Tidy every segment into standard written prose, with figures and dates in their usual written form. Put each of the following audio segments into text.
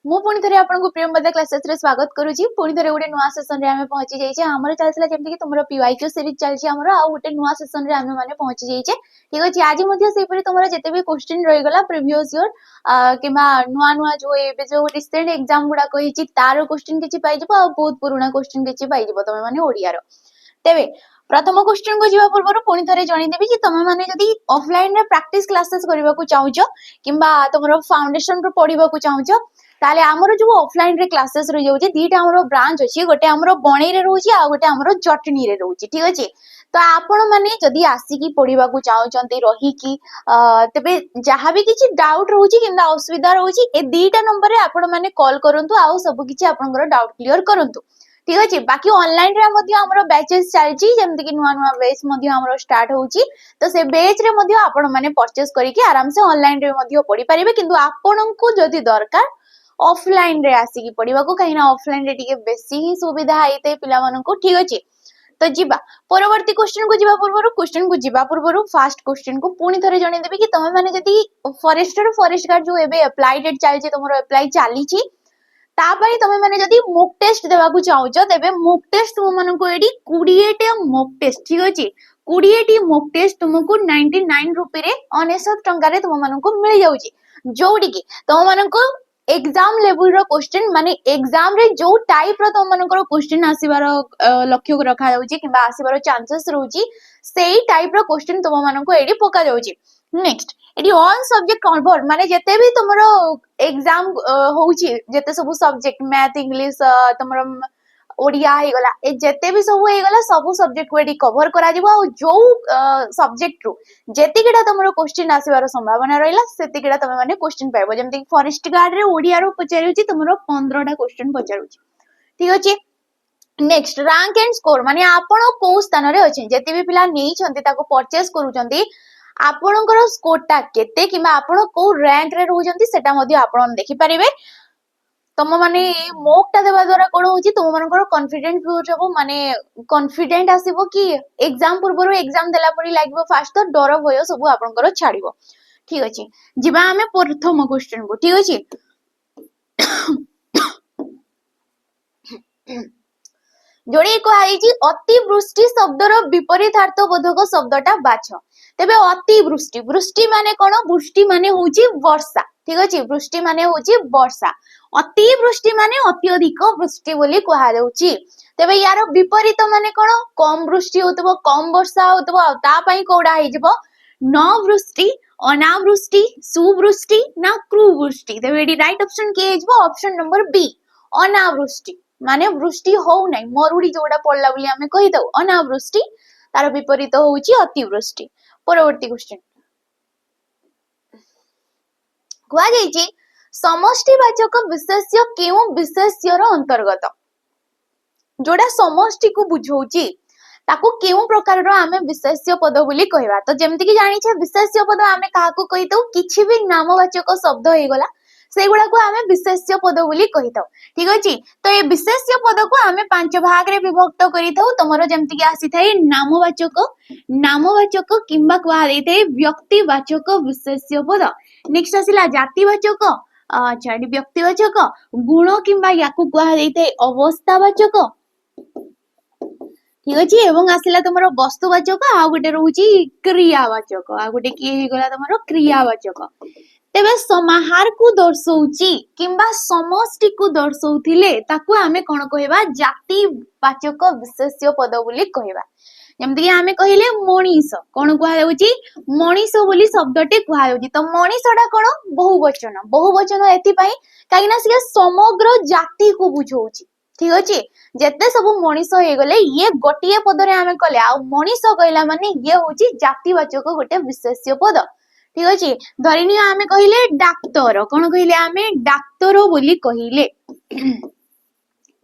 मु पुणी थे आपको प्रियंवदा क्लासेस रे स्वागत करुच्ची पुणी थे गोटे नुआ सेसन रे आमे पहुंची जाइए आमर चलता जमी कि तुम पीवाईक्यू सीरीज चलती आमर आउ गोटे नुआ सेसन रे आमे माने पहुंची जाइए ठीक अच्छे आज तुम जिते भी क्वेश्चन रहीगला प्रिवियस ईयर कि नुआ नुआ जो रिसेंट एग्जाम गुड़ा तार क्वेश्चन किसी पाइज बहुत पुराना क्वेश्चन किसी पाइज तुम मैंने ओडियार तेरे प्रथम क्वेश्चन को जीवा पूर्व पुणी थे जनईदेवी कि तुम मैंने जदि ऑफलाइन रे प्रैक्टिस क्लासेस करने को चाहूच किंबा तुम फाउंडेशन रो पढ़ा चाहूच ताले आमर जो ऑफलाइन रे क्लासेस रही जाउची दीटा हमरो ब्रांच अछि गोटे हमरो बणी रे रहउची आ गोटे हमरो जटनी रे रहउची ठीक अछि तो आपण माने जदी आसी की पढिबा को चाहउचंती रही की तबे जहां भी किछि डाउट रहउची किंबा असुविधा रहउची ए दीटा नंबर रे आपण माने कॉल करंतु आ सब किछि आपनकर डाउट क्लियर करंतु ठीक अछि बाकी ऑनलाइन रे मध्ये हमरो बैचेस चलची जेमति कि नुवा नुवा बैच मध्ये हमरो स्टार्ट होउची तो से बैच रे मध्ये आपण माने परचेस करिके आराम से ऑनलाइन रे मध्ये पढि परिबे किंतु आपनकु जदी दरकार ऑफलाइन रे आसिकी पढ़ा को कहीं ऑफलाइन रे टिके बेसी ही सुविधा आईते पिला माननको ठीक अछि तो जीवा परवर्ती क्वेश्चन को जीवा पूर्व फास्ट क्वेश्चन को पुणी थरे जणे देबी कि तमे माने जदी फॉरेस्ट गार्ड जो एबे अप्लाई डेट चलछि तमरो अप्लाई चालीछि ता पई तमे माने जदी मॉक टेस्ट देबा को चाहउछ तबे मॉक टेस्ट तुम मानको एडी 20 टे मॉक टेस्ट ठीक अछि 20 टी मॉक टेस्ट तुमको 99 रुपए रे 99 टंका रे तुम मानको मिल जाउछि जोडी की तुम मानको एग्जाम लेवल रो क्वेश्चन माने एग्जाम रे जो टाइप रो तुम मानकर क्वेश्चन आसीबार लक्ष्य को रखा जाउची किबा आसीबार चांसेस रहउची सेही टाइप रो क्वेश्चन तुम मानको एडी पका जाउची नेक्स्ट एडी ऑल सब्जेक्ट कवर माने जते भी तुमरो एग्जाम होउची जते सब सब्जेक्ट मैथ इंग्लिश तुमरो ओडिया हे गला ए जते भी सब हे गला सब सब्जेक्ट को एडी कवर करा दिबो आ जो सब्जेक्ट रो जेतिकिडा तुमरो क्वेश्चन आसीबार संभावना रहिला सेतिकिडा तमे माने क्वेश्चन पाइबो जेमति फॉरेस्ट गार्ड रे ओडिया रो पचारुची तुमरो 15 टा क्वेश्चन पचारुची ठीक अछि नेक्स्ट रैंक एंड स्कोर माने आपण को स्थान रे अछि जेति भी पिला नेई छंती ताको परचेस करूचंती आपणकर स्कोर टा केते किबा आपण को रैंक रे रहउचंती सेटा मध्ये आपण देखि परिबे तुम माने मॉक टा देबा द्वारा कोन होची तुम मानकर कॉन्फिडेंस बूस्ट हो माने कॉन्फिडेंट आसीबो कि एग्जाम पूर्व एग्जाम देला परी लागबो फास्ट तो डर भय सब आपनकर छाड़िबो ठीक अछि जिबा हमें प्रथम क्वेश्चन को ठीक अछि जोड़ी को आईची अतिवृष्टि शब्दर विपरीतार्थ बोधक शब्दटा बाछ तेबे अतिवृष्टि वृष्टि माने कोन वृष्टि माने होची वर्षा ठीक अछि वृष्टि माने होची वर्षा अतिवृष्टि माने अत्यधिक वृष्टि बोली कहा जाउची तेबे यार विपरीत माने कोन कम वृष्टि होतबो कम वर्षा होतबो ता पई कोडा हे जबो न वृष्टि अनावृष्टि सुवृष्टि ना क्रूवृष्टि तेबे एडी राइट ऑप्शन के हे जबो ऑप्शन नंबर बी अनावृष्टि माने वृष्टि हो नै मरुडी जोडा पड़ला बोली हमें कहि दउ अनावृष्टि तार विपरीत होउची अतिवृष्टि परवर्ती क्वेश्चन कुआ जाईची समष्टिवाचक विशेष्य केउ विशेष्यर अंतर्गत जोडा समष्टि को बुझौची ताको केउ प्रकार रो आमे विशेष्य पद बोली कहबा तो जेमति कि जानि छे विशेष्य पद आमे काहा को कहितौ किछि भी नामवाचक शब्द हे गला सेगुडा को आमे विशेष्य पद बोली कहितौ ठीक अछि तो ए विशेष्य पद को आमे पांच भाग रे विभक्त करितौ तमरो जेमति कि आसी थाई नामवाचक किंबा कुआ देइते व्यक्तिवाचक विशेष्य पद नेक्स्ट आसिला जातिवाचक अच्छा व्यक्तिवाचक गुण किंबा याकु कुआ देइते अवस्थावाचक ठीक अछि एवं आसिला तमरो वस्तुवाचक आ गोटे रहउची क्रियावाचक आ गोटे की हे गला तमरो क्रियावाचक तेबे समाहार को दर्शौची किंबा समष्टि को दर्शौथिले ताकू आमे कोन कहबा जातिवाचक विशेष्य पद बोली कहबा जेमति कि आमे कहिले मनीष कोन कुआ जाउची मनीष बोली शब्दटे कुआ जाउची तो मनीषडा कोन बहुवचन एति पई काईना से समग्र जाति को बुझौची ठीक अछि जेते सब मनीष हे गले ये गोटिए पद रे आमे कले आ मनीष कहला माने ये होची जातिवाचक गोटे विशेष्य पद ठीक अछि धरिनी आमे कहिले डाक्टर कोन कहिले आमे डाक्टर बोली कहिले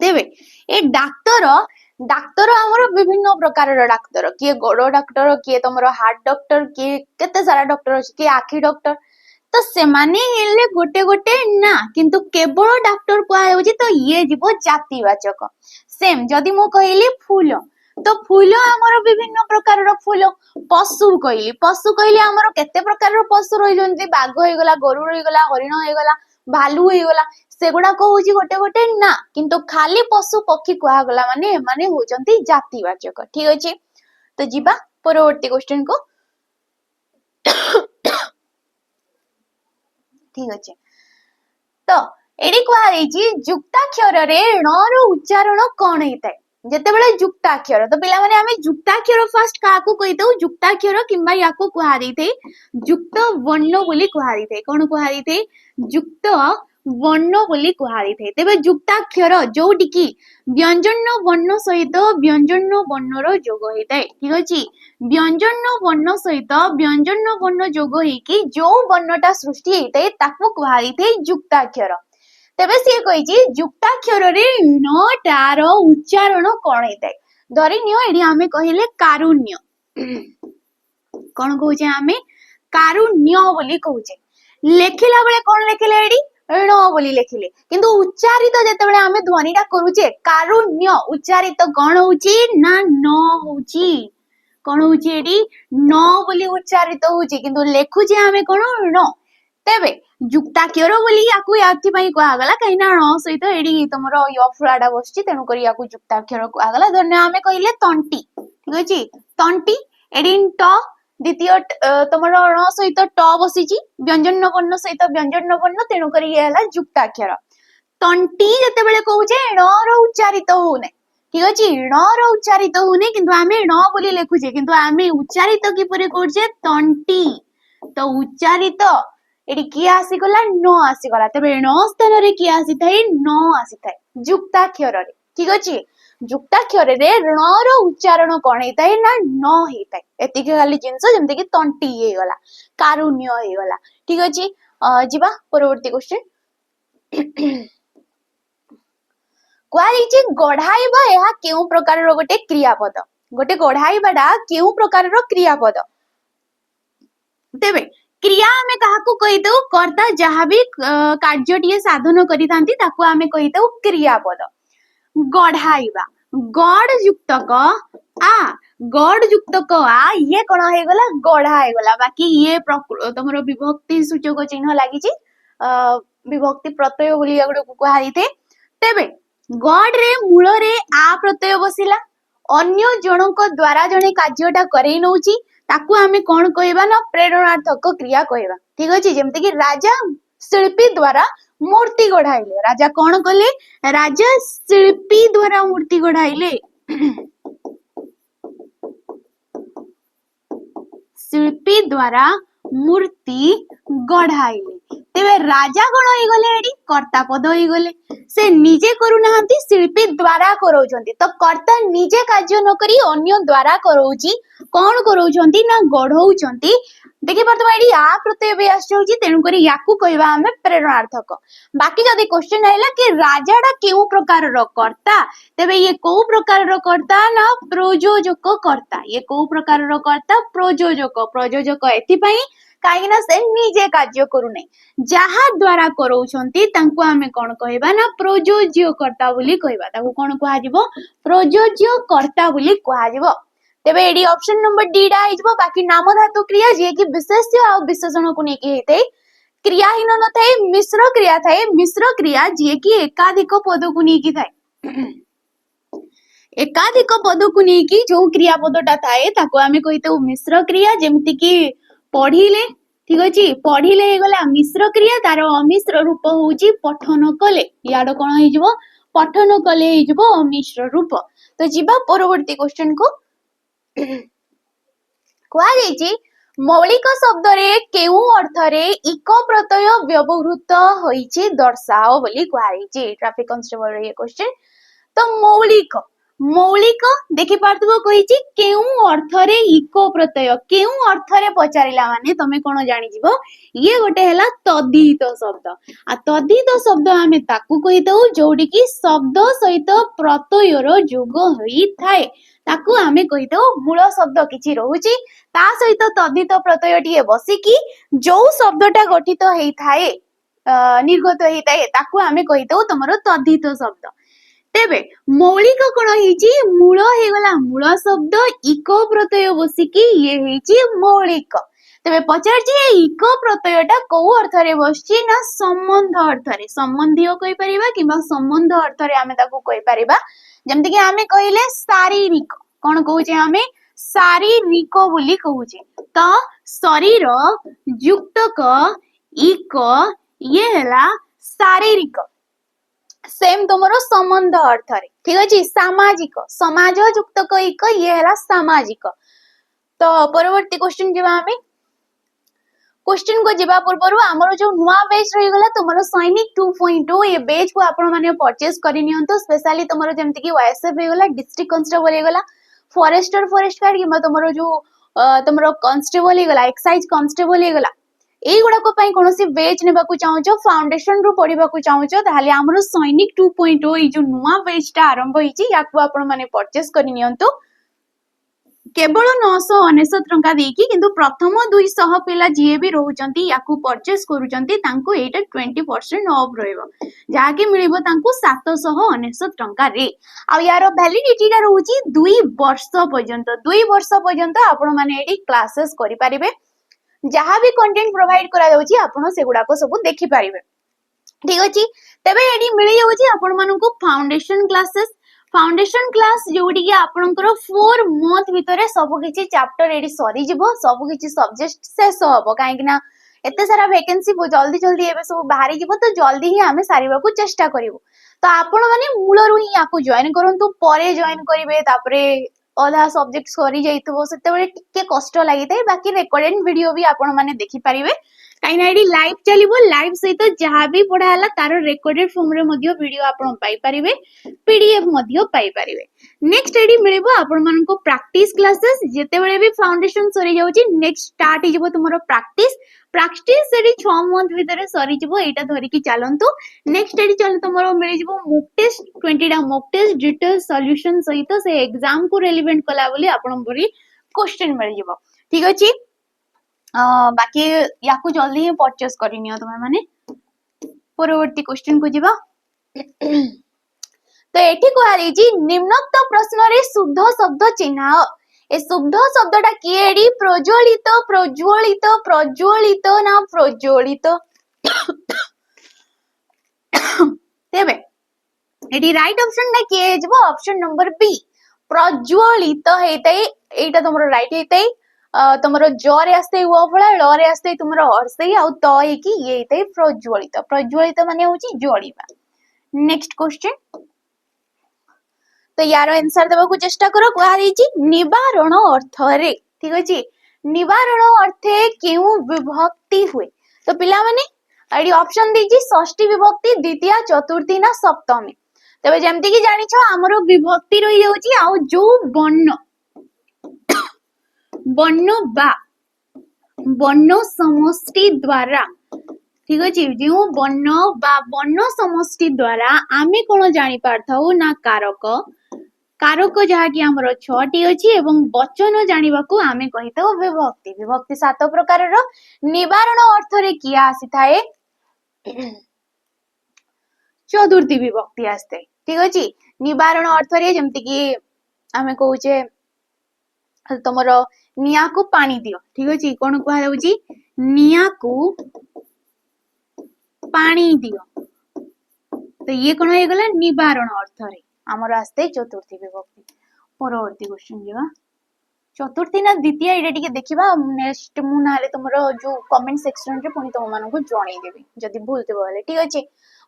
तेबे ए डाक्टर हमर विभिन्न प्रकार रो डाक्टर किए गोड़ डाक्टर किए तमरो हार्ट डॉक्टर किए केते सारा डॉक्टर अछि किए आखी डॉक्टर तो से माने हेले गोटे गोटे ना किंतु केवल डॉक्टर को आयोजी तो ये जीवो जातिवाचक सेम जदी मो कहिली फूल तो फूल हमर विभिन्न प्रकार रो फूल पशु कहली हमर केते प्रकार रो पशु रहि जंती बाघ हे गला गरु रहि गला हरिण हे गला भालू होइगला सेगुड़ा को होची गोटे गोटे ना किंतु खाली पशु पक्षी कुहागला माने माने होचंती जातिवाचक ठीक अछि तो जिबा परवर्ती क्वेश्चन को ठीक अछि तो एडी कुहाइची जुक्ताक्षर रे ण रो उच्चारण कोन हेताय जेतेबेले जुक्ताक्षर तो पिला माने हमें जुक्ताक्षर फर्स्ट काको कहितौ जुक्ताक्षर किंबा याको कुहा देते जुक्त वर्ण बोली कुहा देते कोन कुहा देते जुक्त वर्ण बोली कुहा देते तेबे जुक्ताक्षर जोटी की व्यंजन वर्ण सहित व्यंजन वर्णर जोग हेताय ठीक अछि व्यंजन वर्ण सहित व्यंजन वर्ण जोग हेकी जो वर्णटा सृष्टि हेताय ताको कुहा देते जुक्ताक्षर तेबे से कहिची जुक्ताक्षर रे न टार उच्चारण कोन हेताय धरि नियो एडी हमें कहिले कारुण्य कोन कहूचे हमें कारुण्य बोली कहूचे लेखिला बेले कोन लेखिले एडी ण बोली लेखिले किंतु उच्चारित जेतेबेले हमें ध्वनिटा करूचे कारुण्य उच्चारित कोन होची ना न होची कोन होची एडी न बोली उच्चारित होची किंतु लेखुचे हमें कोन ण तेबे जुक्ताक्षर बोली याकू याथि पई कुआ गला कहिना ण सहित एडी तमरो य फुलाडा बसची तेनु करी याकू जुक्ताक्षर कुआ गला धन्य हमें कहिले तंटी ठीक अछि तंटी एडी ट द्वितीय तमरो ण सहित ट बसीची व्यंजन वर्ण सहित व्यंजन वर्ण तेनु करी ये हला जुक्ताक्षर तंटी जेतेबेले कहूचे ण रो उच्चारित होने ठीक अछि ण रो उच्चारित होने किंतु हमें ण बोली लेखुचे किंतु हमें उच्चारित किपरि करछे तंटी तो उच्चारित एडी किए आसीगला न आसीगला तेबे ण स्थान रे किए आसीथाय न आसीथाय जुक्ताक्षर रे ठीक अछि जुक्ताक्षर रे ण रो उच्चारण कोन हेताय ना न हेताय एतिके खाली जिंस जेमते कि तंटी हे गला कारुण्य हे गला ठीक अछि जिबा परवर्ती क्वेश्चन क्वालिटी गढाइबा एहा केउ प्रकार रो गोटे क्रियापद गोटे गढाइबाडा केउ प्रकार रो क्रियापद तेबे क्रिया हमें काहाकू कहितौ कर्ता जहाँ भी कार्यटिए साधन करितांती ताकू हमें कहितौ क्रियापद गढाइबा गड युक्त क आ गड युक्त क आ ये कोन हे गला गढा हे गला बाकी ये तमरो विभक्ति सूचक चिन्ह लागि छि विभक्ति प्रत्यय बोली एगुडे कुहा हिते तेबे गड रे मूल रे आ प्रत्यय बसिला अन्य जनक द्वारा जने कार्यटा करै नउची ताकू हमें कौन कहबा ना प्रेरणार्थक क्रिया कहबा ठीक अछि जेमते कि राजा शिल्पी द्वारा मूर्ति गढाइले राजा कौन कले राजा शिल्पी द्वारा मूर्ति गढाइले शिल्पी द्वारा मूर्ति गढाइले तेबे राजा कोन होई गले एडी कर्ता पद होई गले से निजे करू नाहंती शिल्पी द्वारा करौचंती तो कर्ता निजे कार्य न करी अन्य द्वारा करौची कोन करौचंती ना गढौचंती देखि परतबा एडी आ प्रत्यय बे आछौची तेनु करी याकू कहबा हमें प्रेरणार्थक बाकी जदी क्वेश्चन आइला कि राजाडा केउ प्रकार रो कर्ता तेबे ये को प्रकार रो कर्ता ना प्रयोजक कर्ता ये को प्रकार रो कर्ता प्रयोजक एथि पई काहे ना से निजे कार्य करू नै जहा द्वारा करौछंती तांको हमें कोन कहबा ना प्रयोज्य कर्ता बोली कहबा ताको कोन कुहा जिवो प्रयोज्य कर्ता बोली कुहा जिवो तेबे एडी ऑप्शन नंबर डी डा हिजबो बाकी नाम धातु क्रिया जे कि विशेष्य आ विशेषण को नेकी हेते क्रियाहीन न थाए मिश्र क्रिया जे कि एकाधिक पद को नेकी थाए एकाधिक पद को नेकी जो क्रिया पदटा थाए ताको हमें कहिते मिश्र क्रिया जेमति कि पढिले ठीक अछि पढिले हे गला मिश्र क्रिया तार अमिश्र रूप होउची पठन कले याडो कोन हिजबो पठन कले हिजबो अमिश्र रूप तो जिबा परवर्ती क्वेश्चन को कुआ जायछि मौलिक शब्द रे केउ अर्थ रे इक प्रत्यय व्यवहृत होइछि दर्शाओ बोली कुआ जायछि ट्रैफिक कांस्टेबल रे क्वेश्चन तो मौलिक देखि पारतबो कहिछि केउ अर्थ रे इको प्रत्यय केउ अर्थ रे पचारिला माने तमे कोन जानि जिवो ये गोटे हला तद्धित शब्द आ तद्धित शब्द हमें ताकू कहितौ जोडी की शब्द सहित प्रत्ययर जोग होई थाए ताकू हमें कहितौ मूल शब्द किछि रहउछि ता सहित तद्धित प्रत्यय टिए बसी की जो शब्दटा गठित हेई थाए निर्गत हेई थाए ताकू हमें कहितौ तमरो तद्धित शब्द तेबे मौलिक कोन हिची मूल हे गला मूल शब्द इको प्रत्यय बसी की ये हिची मौलिक तेबे पचारछि ए इको प्रत्ययटा को अर्थरे बसछि ना संबंध अर्थरे संबंधीय कहि परिबा किबा संबंध अर्थरे आमे ताको कहि परिबा जेमति कि आमे कहिले शारीरिक कोन कहूचे आमे शारीरिक बोली कहूचे तो शरीर युक्त क इक ये हैला शारीरिक सेम तुमरो संबंध अर्थरे ठीक अछि सामाजिक समाज युक्त क इक ये हैला सामाजिक तो परवर्ती क्वेश्चन जेबा आमे क्वेश्चन को जीवा पूर्व आमर जो नुआ बेच रही गला तुमरो सैनिक 2.0 ये बेच को आपण माने परचेज करि नियंतो स्पेशली तुमरो जेमति कि वाईएसएफ हे गला डिस्ट्रिक्ट कांस्टेबल हे गला फॉरेस्ट गार्ड किबा तुमरो जो तुमरो कांस्टेबल हे गला एक्साइज कांस्टेबल हे गला एई गुडा को पई कोनोसी बेच नेबा को चाहूचो फाउंडेशन रो पढिबा को चाहूचो ताले आमरो सैनिक 2.0 ई जो नुआ बेचटा आरंभ होईची याकू आपण माने परचेज करि नियंतो केवल 999 टंका देकी किंतु प्रथम 200 पिला जे भी रहउचंती याकू परचेज करूचंती तांको एटा 20% ऑफ रहइबो जाके मिलिबो तांको 799 टंका रे आ यार वैलिडिटी टा रहउची 2 वर्ष पर्यंत आपण माने एडी क्लासेस करि परिबे जहां भी कंटेंट प्रोवाइड करा जाउची आपण सेगुडा को सब देखि परिबे ठीक अछि तबे एडी मिलि जाउची आपण मानको फाउंडेशन क्लास जोडी कि आपनकर 4 मंथ भितरे सब किछि चैप्टर एडी सरी जिवो सब किछि सब्जेक्ट शेष होबो काहे कि ना एते सारा वैकेंसी जल्दी एबे सब बाहरी जिवो तो जल्दी ही हमें सारिबा को चेष्टा करिवो तो आपण माने मूलरू ही याकू जॉइन करंतु परे जॉइन करिवे तापरे अधा सब्जेक्ट सरी जाइतबो सेते बेले टिके कष्ट लागितै बाकी रेकॉर्डेड वीडियो भी आपण माने देखि परिबे काई ना एडी लाइव चलिबो लाइव सहित जहां भी पढा हला तार रेकॉर्डेड फॉर्म रे मध्ये वीडियो आपण पाई परिबे पीडीएफ मध्ये पाई परिबे नेक्स्ट एडी मिलिबो आपण मानको प्रैक्टिस क्लासेस जेते बेले भी फाउंडेशन सरी जाउची नेक्स्ट स्टार्ट हिजबो तुमरो प्रैक्टिस एडी 6 मंथ भीतर सरी जिवो एटा धरि कि चालंतु नेक्स्ट एडी चल तुमरो मिलि जिवो मॉक टेस्ट 20 टा मॉक टेस्ट डिटेल सॉल्यूशन सहित से एग्जाम को रिलेवेंट कला बोली आपण बरी क्वेश्चन मिल जिवो ठीक अछि बाकी याकू जल्दी ही परचेस करि नियो तुमे माने परवर्ती क्वेश्चन को जिबा तो एठी को आली जी निम्नोक्त प्रश्न रे शुद्ध शब्द चिन्ह ए शुद्ध शब्दटा किएडी प्रज्वलित ना प्रज्वलित तेबे एडी राइट ऑप्शन ना किए जबो ऑप्शन नंबर बी प्रज्वलित हेतै एटा तुमरो राइट हेतै तुमरो ज रे आस्ते व फळा ल रे आस्ते तुमरो हर्षै आ त हे कि ये हेतै प्रज्वलित माने होची जोड़ीबा नेक्स्ट क्वेश्चन तो यार आंसर देबा को चेष्टा करो कुआ देछि निवारण अर्थ रे ठीक अछि निवारण अर्थे केउ विभक्ति हुए तो पिला माने एडी ऑप्शन देछि षष्ठी विभक्ति द्वितीय चतुर्थी ना सप्तमी तबे जेमति कि जानि छ हमरो विभक्ति रहि जाउची आ जो वर्ण समष्टि द्वारा ठीक अछि जो वर्ण समष्टि द्वारा आमे कोन जानि पारथाउ ना कारक जहा कि हमरो 6टी अछि एवं वचन जानिबा को आमे कहितो विभक्ति 7 प्रकार रो निवारण अर्थ रे किया आसी थाए चतुर्थी विभक्ति आस्ते ठीक अछि निवारण अर्थ रे जेमति कि आमे कहूचे तमरो निया को पानी दियो ठीक अछि कोन कहै होची निया को पानी दियो तो ये कोन हे गला निवारण अर्थ रे हमर आस्ते चतुर्थी विभक्ति परवर्ती क्वेश्चन जेबा चतुर्थी ना द्वितीय एटा टिके देखिबा नेक्स्ट मु नाले तमरो जो कमेंट सेक्शन रे पुनी तम मानको जणाई देबी जदी भूलते बोले ठीक अछि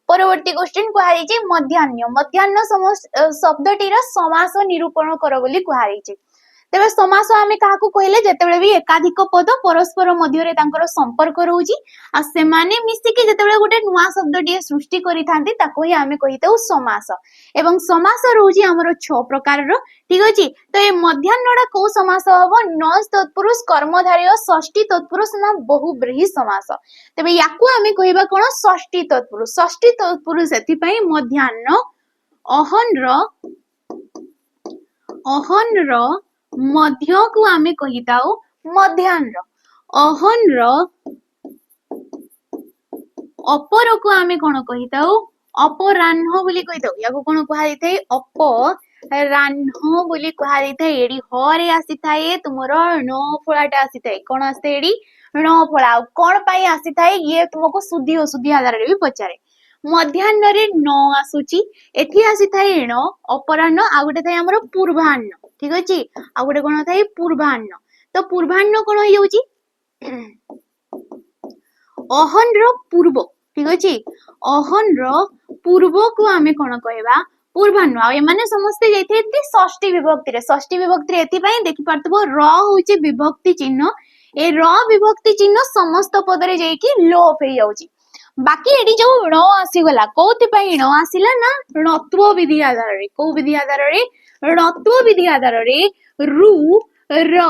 परवर्ती क्वेश्चन कहै छै मध्याह्न शब्दटी रा समास निरूपण कर बोली कहै छै तेबे समास आमे काहाकू कहले जेतेबेले भी एकाधिक पद परस्पर मध्य रे तांकर संपर्क रहउची आ से माने मिसी के जेतेबेले गोटे नुवा शब्दटी सृष्टि करि थांती ताको ही आमे कहितौ समास एवं समास रहउची हमरो 6 प्रकार रो ठीक अछि तो ए मध्याह्नडा को समास हबो नस तत्पुरुष कर्मधारय षष्ठी तत्पुरुष ना बहुब्रीहि समास तेबे याकू आमे कहिबा कोन षष्ठी तत्पुरुष एथि पई मध्याह्न अहन रो मध्य को आमे कहिताओ मध्याह्न अहन रो अपर को आमे कोन कहिताओ अपराह्न बोली कहिताओ याको कोन कहै थाए अपराह्न बोली कहै थाए एडी ह रे आसी थाए तुमरो न फळाटा आसी थाए कोन आस्ते एडी ण फला कौन पाई आसी थाए ये तुमको सुधी अशुद्धि आधार रे भी पचारे मध्याह्न रे न आसुची एठी आसी थाए ण अपराह्न आ गोटे थाए हमर पूर्वाह्न ठीक अछि आ गोटे कोन थाए पूर्वाह्न तो पूर्वाह्न कोन होई जाउची अहन रो पूर्व ठीक अछि अहन रो पूर्व को आमे कोन कहबा पूर्वाह्न आ माने समस्त जैथे षष्ठी विभक्ति रे एथि पई देखि परतबो र होची विभक्ति चिन्ह ए र विभक्ति चिन्ह समस्त पद रे जाई कि लोप हे जाउची बाकी एडी जो ण आसी गला कोथि पई ण आसीला ना णत्व विधि आधार रे को विधि आधार रे णत्व विधि आधार रे रु र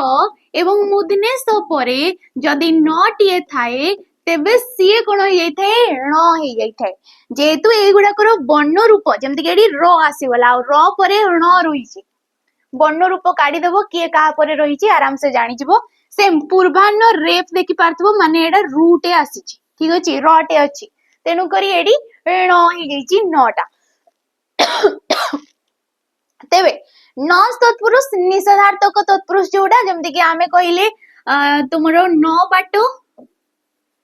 एवं मूर्धन्य स परे जदि न टिए थाए तेबे सीए कोन हो जाई थाए ण हो जाई थाए जेतु ए गुडाकर वर्ण रूप जेमति कि एडी र आसी गला और र परे ण रहिछि वर्ण रूप काढी देबो किए का परे रहिछि आराम से जानि जिवो सेम पूर्वाह्न रेफ देखि पारथबो माने एडा रूटे आसीछि ठीक अछि रटे अछि तेनु करी एडी ण हो जाईछि नटा तेबे नस तत्पुरुष निषेधार्थक तत्पुरुष जोडा जेमति कि आमे कहिले तुमरो न बाटो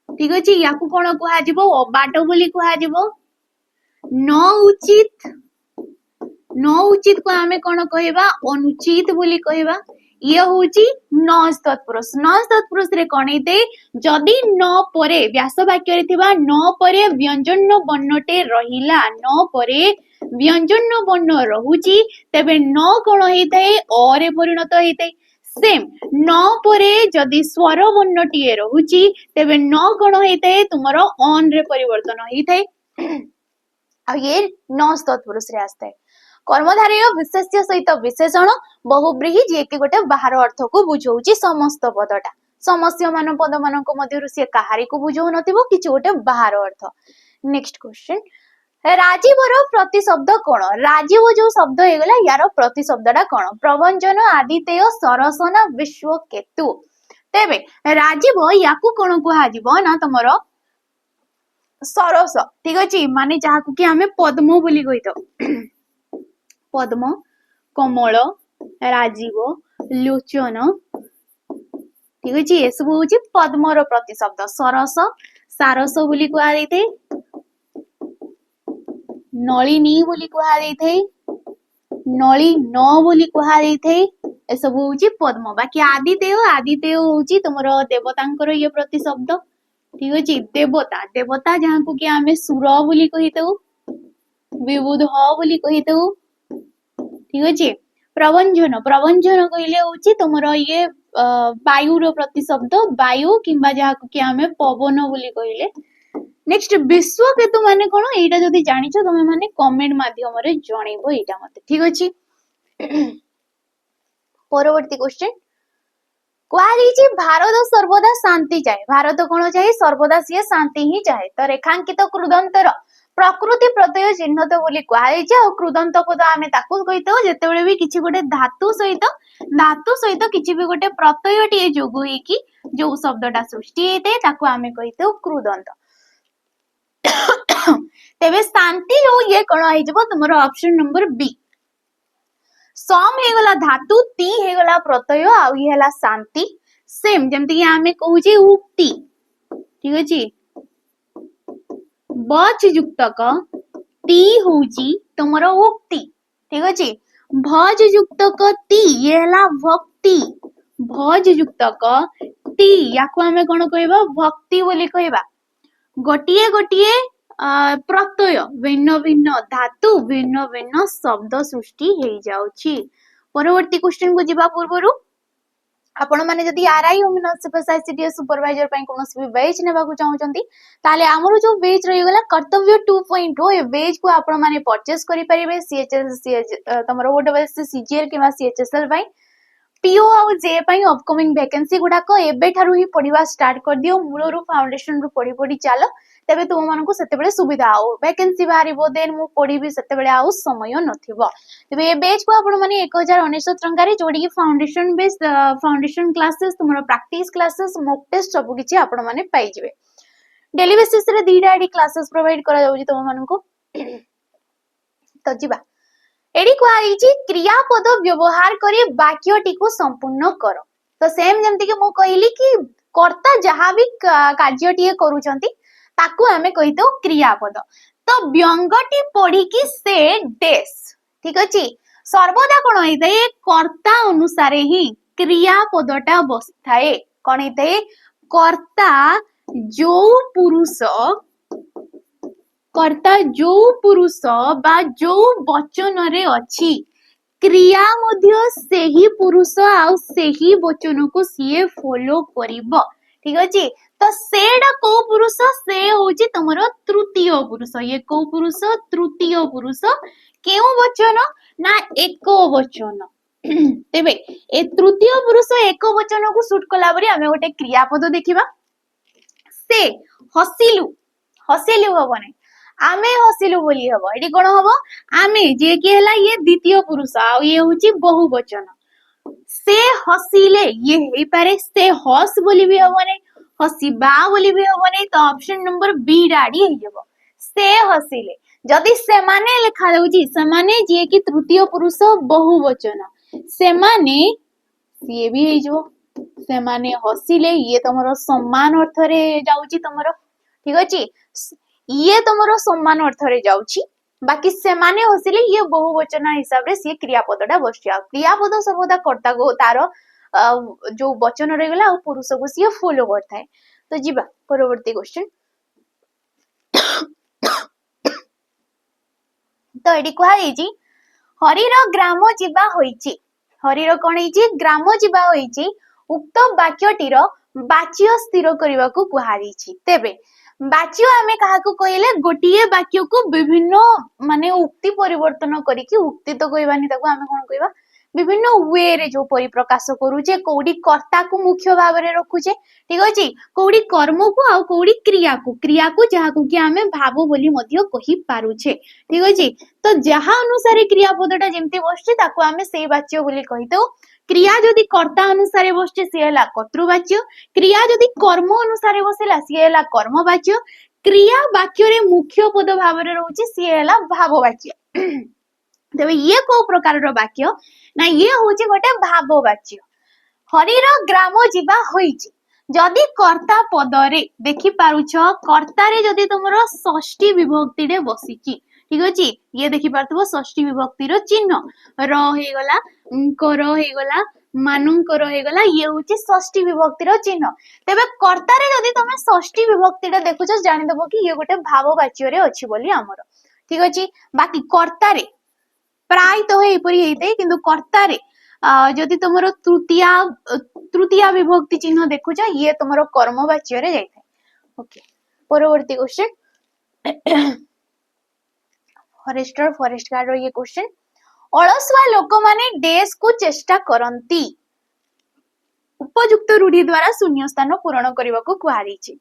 ठीक अछि याकू कोन कुहा जिवो बाटो बोली कुहा जिवो न उचित को आमे कोन कहबा अनुचित बोली कहबा ये होची नस तत्पुरुष रे कोन हेते जदि न परे व्यास वाक्य रे थिबा न परे व्यंजन वर्णटे रहिला न परे व्यंजन वर्ण रहुची तेबे न कोन हेताए अ रे परिणत हेताए सेम न परे जदि स्वर वर्णटीए रहुची तेबे न कोन हेताए तुमरो ऑन रे परिवर्तन हेताए आ ये नस तत्पुरुष रे आस्ते कर्मधारय विशेष्य सहित विशेषण बहुब्रीहि जे कि गोटे बाहर अर्थ को बुझौची समस्त पदटा समस्य मान पद मान मध्यरु से कहारी को बुझौ नथिबो किछ गोटे बाहर अर्थ नेक्स्ट क्वेश्चन राजीवर प्रतिशब्द कोन राजीव जो शब्द हेगला यार प्रतिशब्दटा कोन प्रभंजन आदितेय सरसन विश्व केतु तेबे राजीव याकू कोन कुहा जिवो ना तमरो सरस ठीक अछि माने जाहाकू कि हमें पद्म बोली कहितो पद्म कमल राजीव लोचन ठीक अछि ए सब होची पद्मर प्रतिशब्द सरस सारस बोली कुहा दैथे नलिनी बोली कुहा दैथे नली न बोली कुहा दैथे ए सब होची पद्म बाकी आदितेय होची तुमरो देवतांकर ये प्रतिशब्द ठीक अछि देवता जहां कि आमे सुर बोली कहितौ विबुध बोली कहितौ ठीक अछि प्रभंजन कहिले होची तुमरो ये वायुर प्रतिशब्द वायु किंबा जहां कि आमे पवन बोली कहिले नेक्स्ट विश्व केतु माने कोन एटा जदी जानिछो तमे माने कमेंट माध्यम रे जणैबो एटा मते ठीक अछि परवर्ती क्वेश्चन कुआरीची भारत सर्वदा शांति चाहे भारत कोन चाहे सर्वदा सिए शांति ही चाहे तो रेखांकित कृदंतर प्रकृति प्रत्यय चिन्हत बोली कुआई जे कृदंत पद आमे ताकू कहितो जेतेबेले भी किछि गोटे धातु सहित किछि भी गोटे प्रत्यय टी जोग होई कि जो शब्दटा सृष्टि हेते ताकू आमे कहितो कृदंत तेबे शांति रो ये कोन आइ जबो तुमरो ऑप्शन नंबर बी सम हेगला धातु ती हेगला प्रत्यय आ ये हला शांति सेम जेमति कि आमे कहूची उक्ति ठीक अछि बच युक्तक ती होची तुमरो उक्ति ठीक अछि भज युक्तक ती ये हला भक्ति भज युक्तक ती याको आमे कोन कहबा भक्ति बोली कहबा गोटिए प्रत्यय भिन्न भिन्न धातु भिन्न भिन्न शब्द सृष्टि हेई जाउची परवर्ती क्वेश्चन को जिबा पूर्वरु आपण माने जदी आरआई होमिनोसिपस आईसीडीएस सुपरवाइजर पई कोनोसी भी बैच नेबा को चाहउचंती ताले हमरो जो बैच रही गला कर्तव्य 2.0 ए बैच को आपण माने परचेस करि परिबे सीएचएस तमरो गोटे बेस सीजीएल किबा सीएचएसएल पई पीओ और जे पई अपकमिंग वैकेंसी गुडा को एबे थारु ही पढिबा स्टार्ट कर दियो मूलरु फाउंडेशन रु पढी चालो तेबे तुम मानकु सेते बेले सुविधा हो वैकेंसी बारिबो देन मु पढिबी सेते बेले आउ समय नथिबो तेबे ए बैच को आपण माने 1099 टंका रे जोडी फाउंडेशन बेस फाउंडेशन क्लासेस तुमरो प्रैक्टिस क्लासेस मॉक टेस्ट सब किछि आपण माने पाई जिवे डेली बेसिस रे दीडा आडी क्लासेस प्रोवाइड करा जाउची तुम मानकु तो जिबा एडी को आईची क्रियापद व्यवहार करी वाक्यटी को संपूर्ण करो तो सेम जेमति कि मु कहली कि कर्ता जहाँ भी कार्यटीए करूछंती ताकू आमे कहितो क्रियापद। तो व्यंगटी पढ़िकी से डेस ठीक अछि सर्वदा कोन होइते कर्ता अनुसारे ही क्रियापदटा बसथाए कोन होइते कर्ता जो पुरुष बा जो वचन रे अछि क्रिया मध्य सेही पुरुष आउ सेही वचन को सीए फॉलो करिबो ठीक अछि। तो सेडा को पुरुष से होची तमरो तृतीय पुरुष ये को पुरुष तृतीय पुरुष केउ वचन ना एको वचन तेबे ए तृतीय पुरुष एको वचन को शूट कला बरी हमें गोटे क्रियापद देखिबा से हसिलु हबने आमे हसिलु बोली हबो एडी कोन हबो आमे जे के हला ये द्वितीय पुरुष आ ये होची बहुवचन से हसिले ये हे पारे से हस बोली भी हबने हसिबा बोली भी हबने तो ऑप्शन नंबर बी डाडी हे जबो से हसिले जदी से माने लिखा होची से माने जे कि तृतीय पुरुष बहुवचन से माने ये भी हे जो से माने हसिले ये तमरो सम्मान अर्थ रे जाउची तमरो ठीक अछि ये तमरो सम्मान अर्थ रे जाउची बाकी से माने हसिले ये बहुवचन हिसाब रे से क्रियापदटा बसिया क्रियापद सर्वदा कर्ता को तारो जो वचन रे गला पुरुष को से फॉलो करता है। तो जीवा परवर्ती क्वेश्चन तो एडी कुहा हेजी हरिर ग्राम जीवा होईची हरिर कोन हेजी ग्राम जीवा होईची उक्त वाक्यटीर वाच्य स्थिर करबा को कुहा हेजी तेबे वाच्य आमे काहाकू कहले गोटिए वाक्य को विभिन्न माने उक्ति परिवर्तन करिकि उक्ति तो कहबानी ताको आमे कोन कहबा विभिन्न वे रे जो परिप्रकाश करूचे कोडी कर्ता को मुख्य भाव रे रखुचे ठीक अछि कोडी कर्म को आ कोडी क्रिया को जहा को कि आमे भाव बोली मध्य कहि पारुचे ठीक अछि। तो जहा अनुसार क्रियापदटा जेमति बसछि ताको आमे सेही वाच्य बोली कहितो क्रिया जदि कर्ता अनुसार बसचे सी है कर्तृवाच्य क्रिया जदि कर्म अनुसार बसला सी है कर्मवाच्य क्रिया वाक्य रे मुख्य पद भाव रे रहउची सी है भाववाच्य तबे ये को प्रकार रो वाक्य ना ये होची गोटे भाववाच्य हरिर ग्राम जीवा होईची जदि कर्ता पद रे देखि पारुछ कर्ता रे जदि तुमरो षष्ठी विभक्ति रे बसिची ठीक अछि ये देखि पारतबो षष्ठी विभक्ति रो चिन्ह र हे गला कर हे गला मानकर हे गला ये होची षष्ठी विभक्ति रो चिन्ह तेबे कर्ता रे जदि तमे षष्ठी विभक्ति रे देखुछ जानि दबो कि ये गोटे भाववाच्य रे अछि बोली हमर ठीक अछि। बाकी कर्ता रे प्राय तो हे परि हेते किंतु कर्ता रे जदि तुमरो तृतीया विभक्ति चिन्ह देखुछ ये तुमरो कर्मवाच्य रे जाय थाए ओके। परवर्ती क्वेश्चन फॉरेस्ट गार्ड रो ये क्वेश्चन अलसुआ लोक माने डेस को चेष्टा करंती उपयुक्त रूढ़ी द्वारा शून्य स्थान पूरण करने को कुहाଯାଇଛି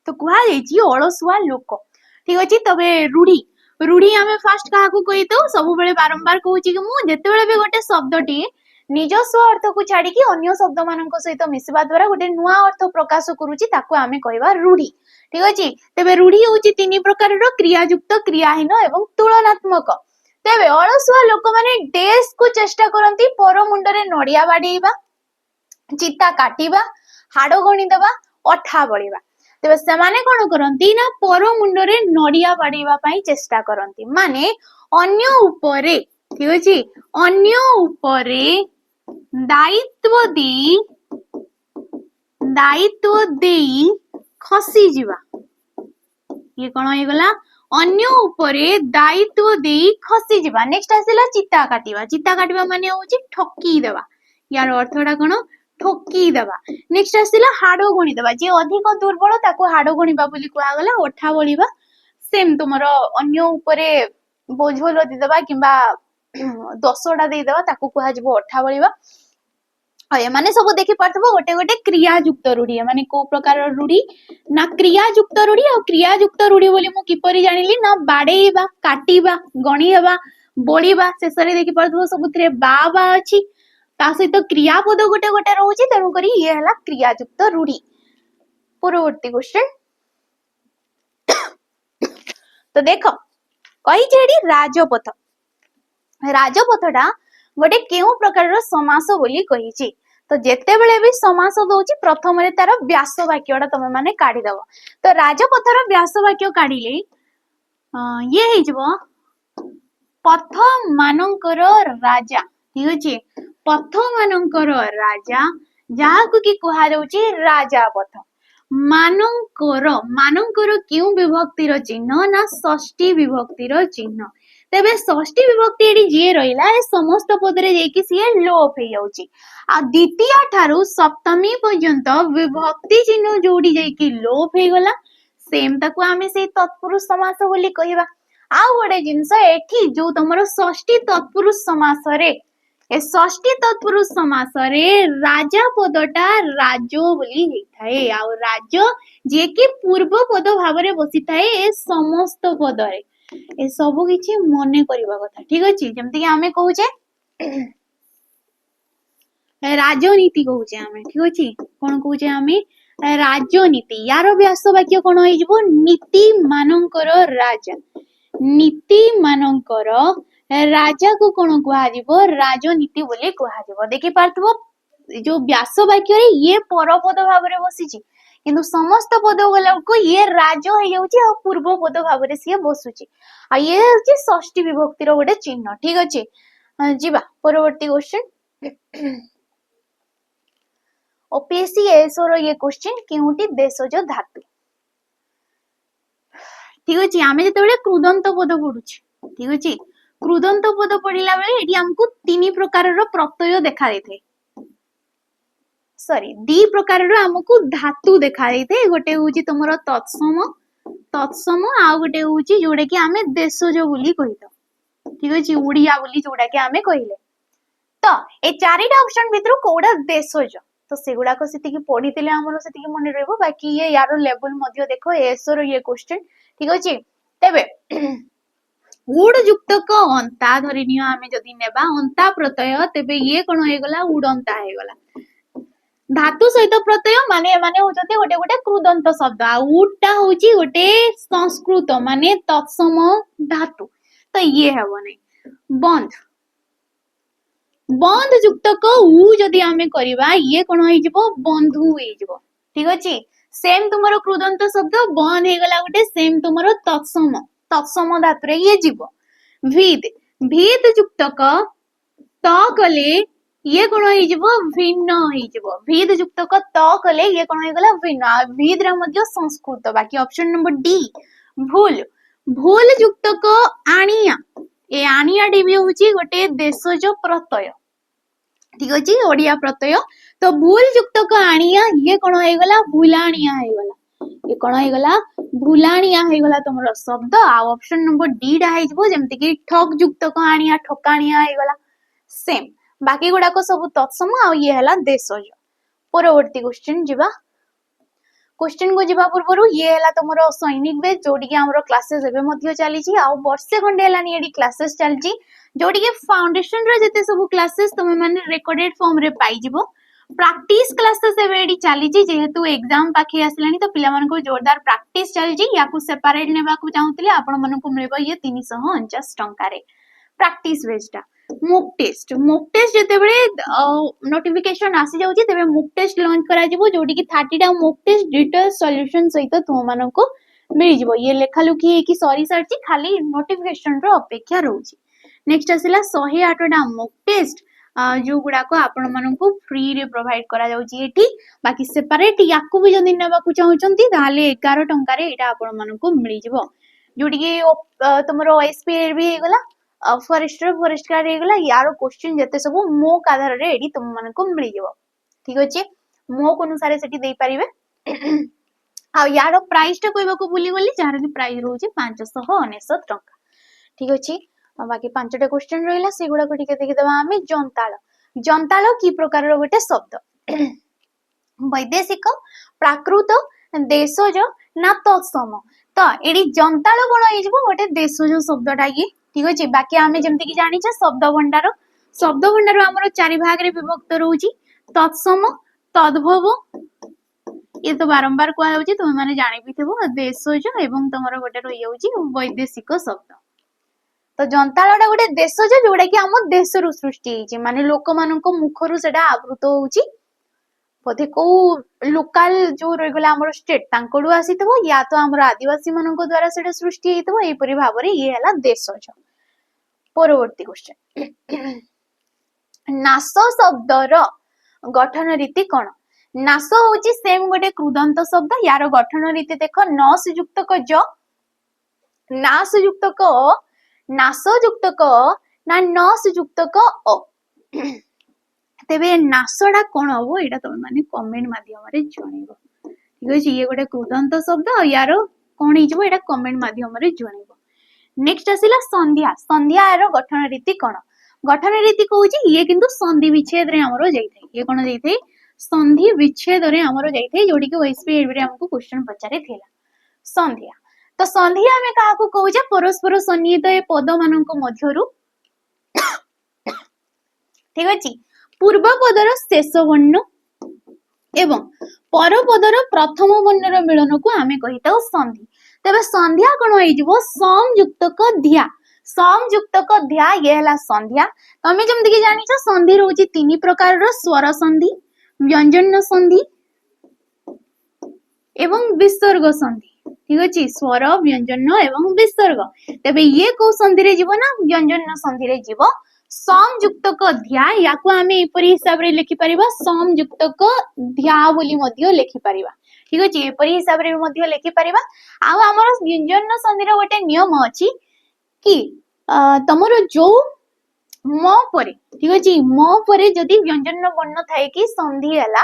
तो कुहाଯାଇଛି अलसुआ लोक ठीक अछि। तबे रूढ़ी आमे फास्ट काहा को कहि तो सब बेले बारंबार कहूची कि मु जते बेले भी गोटे शब्दटी निजस्व अर्थ को छाड़ी कि अन्य शब्द मानक सहित मिसिबा द्वारा गोटे नुआ अर्थ प्रकाश करूची ताको आमे कहबा रूढ़ी ठीक अछि। तबे रूढ़ी होची तीन प्रकार रो क्रियायुक्त क्रियाहीन एवं तुलनात्मक तेबे अलसुआ लोक माने डेस को चेष्टा करंती पर मुंडरे नडिया बाडीबा चिता काटिबा हाड़ गणी देबा अठा बळीबा तेबे से माने कोन करंती ना पर मुंडरे नडिया बाडीबा पई चेष्टा करंती माने अन्य उपरे ठीक अछि अन्य उपरे दायित्व देई खसी जीवा ये कोन हे गला अन्य उपरे दायित्व देई खसी जीवा। नेक्स्ट आसेला चिता काटिबा माने होची ठकी देबा यार अर्थटा कोन ठकी देबा। नेक्स्ट आसेला हाडो गणी देबा जे अधिक दुर्बल ताको हाडो गणीबा बोली कुआ गला ओठा बळीबा सेम तुमरो अन्य उपरे बोझ लदी देबा किबा दशटा दे देबा ताको कुआ जबो ओठा बळीबा अय माने सब देखि पारथबो गोटे गोटे क्रियायुक्त रूढ़ी माने को प्रकार रूढ़ी ना क्रियायुक्त रूढ़ी और क्रियायुक्त रूढ़ी बोली मु किपरि जानिली ना बाडेइबा काटिबा गणी हेबा बोलीबा शेषरे देखि पारथबो सबुतरे बा अछि ता सहित क्रियापद गोटे गोटे रहउची तेनु करी ये हला क्रियायुक्त रूढ़ी। परवर्ती क्वेश्चन तो देखो कहि जेडी राजपथटा गोटे केउ प्रकार समास बोली कहिची तो जेतेबेले भी समास दउची प्रथम रे तार व्यास वाक्यटा तमे माने काढी दबो तो राजपथर व्यास वाक्य काढिले ये हे जबो पथ मानकर राजा ठीक अछि पथ मानकर राजा जाहाकु कि कुहा जाउची राजा पथ मानकर क्यों विभक्तिर चिन्ह ना षष्ठी विभक्तिर चिन्ह तेबे षष्ठी विभक्ति एडी जे रहिला ए समस्त पदरे जेकी सिए लोप हे जाउची आ द्वितीय ठारू सप्तमी पर्यंत विभक्ति चिन्ह जोडी जेकी लोप हे गला सेम ताकू आमे से तत्पुरुष समास बोली कहिबा आ गोटे जिंस एठी जो तमरो षष्ठी तत्पुरुष समास रे ए षष्ठी तत्पुरुष समास रे राजा पदटा राजो बोली हेथाए आ राजो जे कि पूर्व पद भाबरे बसी थाए ए समस्त पद रे ए सब किछि मने करबा कथा ठीक अछि जेमति कि आमे कहूचे राजनीति कहूचे आमे ठीक अछि कोन कहूचे आमे राजनीति यार व्यास वाक्य कोन होई जबो नीति मानकर राजा नीति मानकर राजा को कोन कुहा जीवो राजनीति बोले कुहा जीवो देखि पारथबो जो व्यास वाक्य रे ये परपद भाबरे बसिची किंतु समस्त पद गला को ये राज हो जाउची आ पूर्व पद भाबरे सिए बसुची आ ये होची षष्ठी विभक्तिर गोटे चिन्ह ठीक अछि जीवा परवर्ती क्वेश्चन ओपीएससी एसो रो ये क्वेश्चन केउटी देशज धातु ठीक अछि आमे जेतेबेले कृदंत पद पढुची ठीक अछि कृदंत पद पढिला बेले एठी हमकु तीन प्रकार रो प्रत्यय देखा देथे सॉरी दी प्रकार रो हमकु धातु देखा देथे गोटे होची तमरो तत्सम आ गोटे होची जोडे कि आमे देशज बोली कहितो ठीक अछि उड़िया बोली जोडा कि आमे कहिले तो ए चारिटा ऑप्शन भितरु कोडा देशज तो सेगुडा को सेति कि पढितिले हमरो सेति कि मने रहबो बाकी ये यारो लेवल मध्ये देखो एसो रो ये क्वेश्चन ठीक अछि तेबे उड युक्त को अंता धरिनियो आमे जदी नेबा अंता प्रत्यय तेबे ये कोन हे गला उडंता हे गला धातु सहित प्रत्यय माने माने होजते गोटे गोटे कृदंत शब्द आ उडटा होची गोटे संस्कृत माने तत्सम धातु तो ये हेबो नै बंध युक्त को उ जदी आमे करिबा ये कोन होई जबो बंधु होई जबो ठीक अछि सेम तुमरो कृदंत शब्द बंध हे गला गोटे सेम तुमरो तत्सम धातु रे ये जीवो भीद युक्त क त कले ये कोन होई जबो भिन्न होई जबो भीद युक्त क त कले ये कोन होई गला भिन्न भीद रा मध्ये संस्कृत बाकी ऑप्शन नंबर डी भूल युक्त क आनिया ए आनिया डी भी होची गोटे देशज प्रत्यय ठीक अछि ओडिया प्रत्यय तो भूल युक्त क आनिया ये कोन होई गला भूलानिया होई गला ये कोन होई गला भूलानिया होई गला तमरो शब्द आ ऑप्शन नंबर डी डा है जबो जेमति कि ठक युक्त क आनिया ठकानिया होई गला सेम बाकी गुडा को सब तत्सम आ ये हला देशज परवर्ती क्वेश्चन जिबा क्वेश्चन को जिबा पूर्वरु ये हला तमरो सैनिक बेच जोडी के हमरो क्लासेस एबे मध्ये चली छी आ वर्षे खंडे हलानी एडी क्लासेस चल छी जोडी के फाउंडेशन रे जते सब क्लासेस तमे माने रिकॉर्डेड फॉर्म रे पाई जिवो प्रैक्टिस क्लासेस एबे एडी चली छी जेहेतु एग्जाम पाखे आसलानी तो पिला मन को जोरदार प्रैक्टिस चल छी या को सेपरेट नेबा को चाहूतले आपण मन को मिलबो ये 349 टंका रे प्रैक्टिस बेचटा मॉक टेस्ट जते बेले नोटिफिकेशन आसी जाउची तबे मॉक टेस्ट लॉन्च करा जिवो जोडी कि 30 टा मॉक टेस्ट डिटेल सॉल्यूशन सहित तुम मानन को मिल जिवो ये लेखा लुकी है कि सॉरी सर जी खाली नोटिफिकेशन रो अपेक्षा रहउची नेक्स्ट आसिला 108 टा मॉक टेस्ट जो गुडा को आपण मानन को फ्री रे प्रोवाइड करा जाउची एठी बाकी सेपरेट याकू भी जदी नेबा को चाहउचंती ताले 11 टंका रे एटा आपण मानन को मिल जिवो जोडी कि तमरो एसपीआर भी हे गला फॉरेस्ट गार्ड हे गला यारो क्वेश्चन जते सब मोक आधार रे एडी तुम मन को मिल जेबो ठीक अछि मोक अनुसार सेठी देई परिबे आ यारो प्राइस टा कहबा को भूली गली जार कि प्राइस रहउची 599 टंका ठीक अछि बाकी पांचटा क्वेश्चन रहिला सेगुडा को टिके देखि देबा हमें जंताळ की प्रकार रो गोटे शब्द वैदेशिक प्राकृत देशज ना तत्सम तो एडी जंताळ कोन होई जबो गोटे देशज शब्दटा की ठीक अछि बाकी आमे जेमति कि जानि छ शब्द भंडार हमरो चारि भाग रे विभक्त रहउची तत्सम तद्भव ये तो बारंबार कोआ होउची तुम माने जानि बिथबो देशज एवं तमरो गोटे रहि जाउची वैदेशिक शब्द तो जंतालटा गोटे देश जोटा कि आम देश रु सृष्टि होइछि माने लोक मानक मुखरु सेटा आवृत होउछि बोधे को लोकल जो रहिगला हमर स्टेट तांकोडु आसीतबो या तो हमर आदिवासी मानक द्वारा सेटा सृष्टि हेतबो एई परि भाबरे ये हला देशज। परवर्ती क्वेश्चन नास शब्दर गठन रीति कोन नास होउछि सेम गोटे कृदंत शब्द यार गठन रीति देख नस युक्त क ज नास युक्त क नास युक्त क ना नस युक्त क अ तेबे नासडा कोन हबो एटा तमे माने कमेंट माध्यम रे जणेबो ठीक अछि ये गोटे कृदंत शब्द यार कोन हिजबो एटा कमेंट माध्यम रे जणेबो। नेक्स्ट आसिला संध्या संध्या रो गठन रीति कोन गठन रीति कहूछि ये किंतु संधि विच्छेद रे हमरो जाइथै ये कोन जाइथै संधि विच्छेद रे हमरो जाइथै जोडी के ओएसपी रे हमको क्वेश्चन पचारे थिला संध्या तो संध्या में काहा को कहूजे परस्पर सन्निहित ए पद मानक मध्यरु ठीक अछि पूर्व पदर शेष वर्ण एवं पर पदर प्रथम वर्णर मिलन को आमे कहिताउ संधि तबे संध्या कोन होई जबो संयुक्त क ध्या संयुक्त क ध्या ये हला संध्या तमे जेमति कि जानि छ संधि रहउची तीन प्रकार रो स्वर संधि व्यंजन संधि एवं विसर्ग संधि ठीक अछि स्वर व्यंजन एवं विसर्ग तबे ये को संधि रे जीवो ना व्यंजन संधि रे जीवो संयुक्त क ध्या याको आमे एपरि हिसाब रे लिखि परिबा संयुक्त क ध्या बोली मध्य लिखि परिबा ठीक अछि एपरि हिसाब रे मध्य लिखि परिबा आ हमर व्यंजन संधि रो गोटे नियम अछि कि तमरो जो म परे ठीक अछि म परे जदि व्यंजन वर्ण थाए कि संधि हला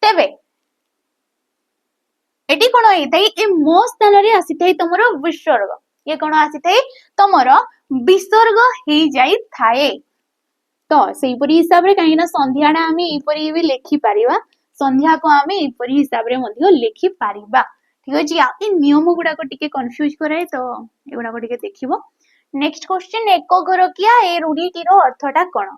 तेबे एटी कोन होइथाय ए म स्थान रे आसीथाय तमरो विसर्ग ये कोन आसीथाय तमरो विसर्ग हे जाई थाए तो सेही परि हिसाब रे काहेना संध्याडा आमे ए परि भी लिखि परिबा संध्या को आमे ए परि हिसाब रे मध्य लिखि परिबा ठीक अछि आ ए नियम गुडा को टिके कंफ्यूज कराय तो एगुडा को टिके देखिबो। नेक्स्ट क्वेश्चन एक घरकिया ए रूढीटीर अर्थटा कोन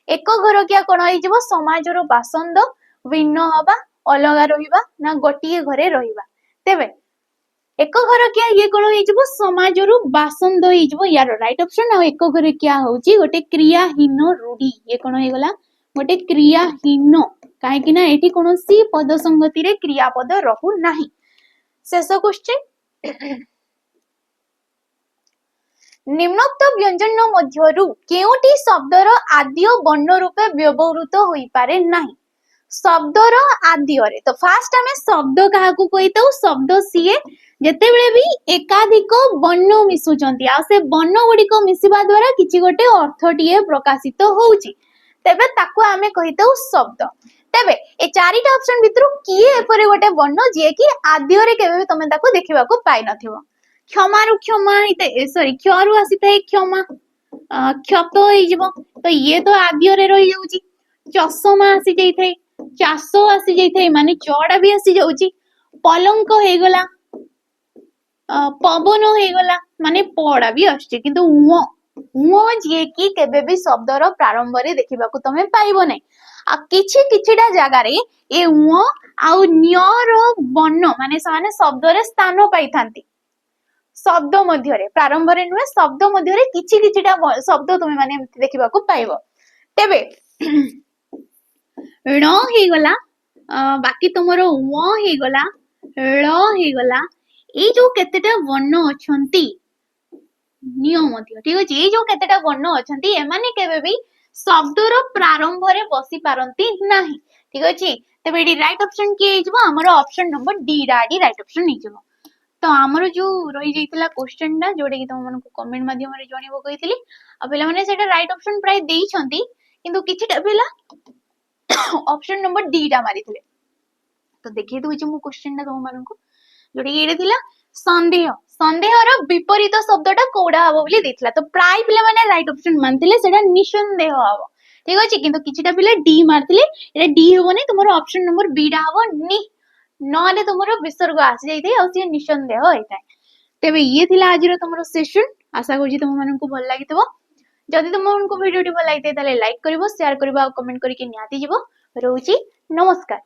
एक घरकिया कोन होई जबो समाजरो बासंद भिन्न हबा अलगा रहिबा ना गोटिए घरे रहिबा तेबे एक घरकिया ये कोन होई जबो समाजरो बासंद होई जबो यार राइट ऑप्शन आ एक घरकिया होउची गोटे क्रियाहीन रूढी ये कोन होई गला गोटे क्रियाहीन काहे कि ना एठी कोनोसी पद संगति रे क्रियापद रहु नाही। शेष क्वेश्चन निम्नोक्त व्यंजन मध्यरु केउटी शब्दर आद्य वर्ण रूपे व्यवहृत होई पारे नाही शब्दर आद्य रे तो फास्ट हमें शब्द काहा को कहिताउ शब्द सीए जेते बेले भी एकाधिक वर्ण मिसुचंती आ से वर्ण गुडी को मिसिबा द्वारा किछि गोटे अर्थटिए प्रकाशित होउची तेबे ताको हमें कहिताउ शब्द तेबे ए चारिटा ऑप्शन भितरु किए एपरे गोटे वर्ण जे कि आद्य रे केबे तमे ताको देखिबा को पाइ नथिबो क्षमारु क्षमा सॉरी क्षरु आसीथाय क्षमा क्षत होई जिवो तो ये तो आद्य रे रहि जाउची चषमा आसी जाइथाय चासो आसी जाइथाय माने चड़ा भी आसी जाउची पलंक हे गला पवन हे गला माने पड़ा भी आछी किंतु उओ जे कि केबे भी शब्दर प्रारंभ रे देखिबा को तमे पाइबो नै आ किछिटा जागा रे ए उओ आउ न्यर वर्ण माने साने शब्द रे स्थान पाइथांती शब्द मध्य रे प्रारंभ रे नुहे शब्द मध्य रे किछिटा शब्द तुमे माने देखिबा को पाइबो तेबे ण हे गला बाकी तुमरो व हे गला ळ हे गला ए जो केतेटा वर्ण अछंती नियम मध्य ठीक अछि ए जो केतेटा वर्ण अछंती ए माने केबे भी शब्दर प्रारंभ रे बसी पारंती नाही ठीक अछि तबे डी राइट ऑप्शन के हिजबो हमरो option number D right option हिजबो। तो हमरो जो रही जाइतला क्वेश्चन डा जोडे कि तुम मन को कमेंट माध्यम रे जणेबो कहितली आ पेला माने सेटा राइट ऑप्शन प्राय देई छंती किंतु किछटा पेला ऑप्शन नंबर डी टा मारिथिले तो देखिए तो मु क्वेश्चन डा तुम मन को जोडे कि एडे थिला संदेह संदेहर विपरीत शब्दटा कोडा हबो बोली देथिला तो प्राय पेला माने राइट ऑप्शन मानथिले सेटा निसंदेह हबो ठीक अछि किंतु किछटा पेला डी मारथिले एटा डी हबो नै तुमरो ऑप्शन नंबर बी डा हबो नि नले तुमरो विसर्ग आसी जाइते आ से निसंदेह होइताय तेबे ये थिला आजिरो तुमरो सेशन आशा करछि तुम मानन को भल लागितबो जदि तुम मानन को वीडियोटी भल लागिते ताले लाइक करिवो शेयर करिवो आ कमेंट करिके नियाती जिवो रहउछि नमस्कार।